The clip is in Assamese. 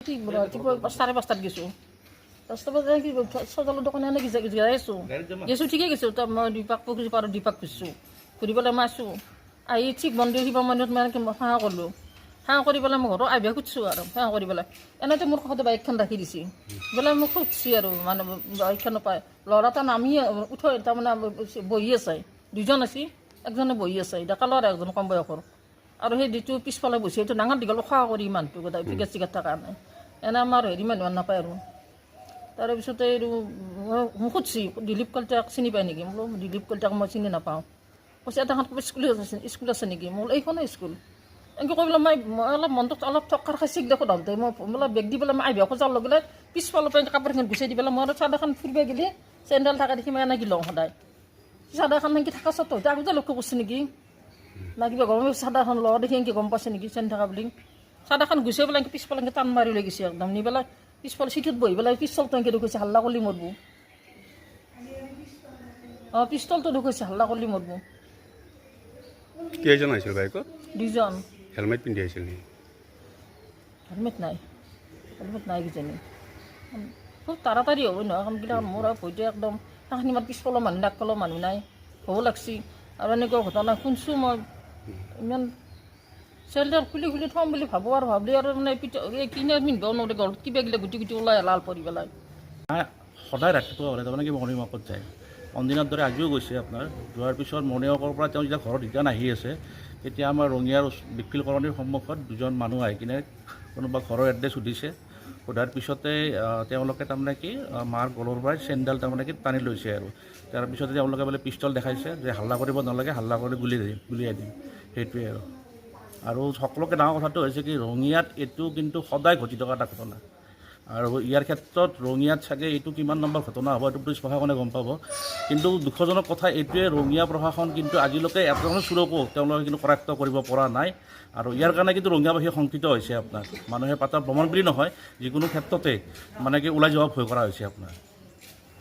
ঠিক ৰাতিপুৱা 5:30 গৈছোঁ। 5টা বজাত কি চজালৰ দোকানে এনে গেছোঁ ঠিকেই গৈছোঁ। তাৰ মই দীপাক পুখুৰী পাৰত দীপাক গৈছোঁ ঘূৰি পেলাই মই আছোঁ। আহি ঠিক মন্দিৰ শিৱ মন্দিৰত মানে সেৱা কৰিলোঁ। সেৱা কৰি পেলাই মই ঘৰত আহিব খুজিছোঁ আৰু সেৱা কৰি পেলাই এনেতে মোৰ কাষতে বাইকখন ৰাখি দিছে বোলে মোক খুজিছে আৰু মানে বাইকখন নাপায়। ল'ৰা এটা নামি উঠাই তাৰমানে বহি আছে, দুজন আছে, একজনে বহি আছে, ডেকা ল'ৰা একজন কম বয়সৰ। আৰু সেই যিটো পিছফালে বহি সেইটো ডাঙৰ দীঘল খোৱা কৰি মানুহটো গোটাই টিকেট চিকেট থকা কাৰণে এনে আমাৰ হেৰি মানুহ নাপায় আৰু। তাৰপিছতে আৰু মোক সুধিছে দিলীপ কলিতাক চিনি পায় নেকি? মই বোলো দিলীপ কলিতাক মই চিনি নাপাওঁ। কৈছে এটা স্কুল আছে নেকি? মই বোলো এইখনে স্কুল। এনেকৈ কৈ পেলাই মই অলপ মনটোত অলপ থকাৰ খাইছে দেখোঁ দাওঁতে মই বোলে বেগ দি পেলাই মই আহিব খোজাৰ লগে লগে পিছফালৰ পৰা কাপোৰখন গুচাই দি পেলাই মই আৰু চাদৰখন ফুৰিব গ'লে চেণ্ডেল থকা দেখি মই এনেকৈ লওঁ সদায়। চাদৰখন এনেকৈ থকা চত আগতে লক্ষ্য কৰিছে নেকি না কিবা গৰমে চাদৰখন লওঁ দেখি এনেকৈ গম পাইছে নেকি চেন থকা বুলি। চাদৰখন গুচাই পেলাই পিছফালে এনেকৈ টান মাৰি লৈ গৈছে একদম নি পেলাই পিছফালে চিটত বহি পেলাই পিষ্টলটো এনেকৈ দেখুৱাইছে হাল্লা কৰিলি মৰব। অঁ পিষ্টলটো দেখুৱাইছে হাল্লা কৰিলি মৰব। কেইজন আহিছিল বাইকত? দুজন। হেলমেট পিন্ধি আহিছিল নেকি? হেলমেট নাই কিজানি। খুব তাড়াতাড়ি হ'ব নহয় কামবিলাক মোৰ আৰু ভয়তে একদম সেইখিনি মাৰ পিছফালৰ মানুহ আগফালৰ মানুহ নাই হ'ব লাগছি। আৰু এনেকুৱা ঘটনা শুনছোঁ মই ইমান চেণ্ডেল খুলি থ'ম বুলি ভাবোঁ আৰু ভাবলি আৰু মানে কিনে পিন্ধিব নোৱাৰে ঘৰত কিবা কিবা গুটি গুটি ওলাই লাল পৰি পেলাই। সদায় ৰাতিপুৱা হ'লে তাৰমানে কি মৰ্ণিং ৱাকত যায়। অনদিনৰ দৰে আজিও গৈছে আপোনাৰ। যোৱাৰ পিছত মৰ্ণিং ৱাকৰ পৰা তেওঁ যেতিয়া ঘৰত ৰিটাৰ্ণ আহি আছে তেতিয়া আমাৰ ৰঙিয়াৰ বিপিল কলনীৰ সন্মুখত দুজন মানুহ আহি কিনে কোনোবা ঘৰৰ এড্ৰেছ সুধিছে। সোধাৰ পিছতে তেওঁলোকে তাৰমানে কি মাৰ গলৰ পৰাই চেণ্ডেল তাৰমানে কি টানি লৈছে আৰু তাৰপিছতে তেওঁলোকে বোলে পিষ্টল দেখাইছে যে হাল্লা কৰিব নালাগে, হাল্লা কৰি গুলিয়াই দিম সেইটোৱে আৰু সকলোকে ডাঙৰ কথাটো হৈছে কি ৰঙিয়াত এইটো কিন্তু সদায় ঘটি থকা এটা ঘটনা। আৰু ইয়াৰ ক্ষেত্ৰত ৰঙিয়াত চাগে এইটো কিমান নম্বৰ ঘটনা হ'ব এইটো পুলিচ প্ৰশাসনে গম পাব। কিন্তু দুখজনক কথা এইটোৱে ৰঙিয়া প্ৰশাসন কিন্তু আজিলৈকে এজনো চোৰকো তেওঁলোকে কিন্তু কৰায়ত্ব কৰিব পৰা নাই। আৰু ইয়াৰ কাৰণে কিন্তু ৰঙিয়াবাসী শংকিত হৈছে আপোনাৰ। মানুহে পাতৰ ভ্ৰমণ বুলি নহয় যিকোনো ক্ষেত্ৰতে মানে কি ওলাই যাব ভয় কৰা হৈছে আপোনাৰ।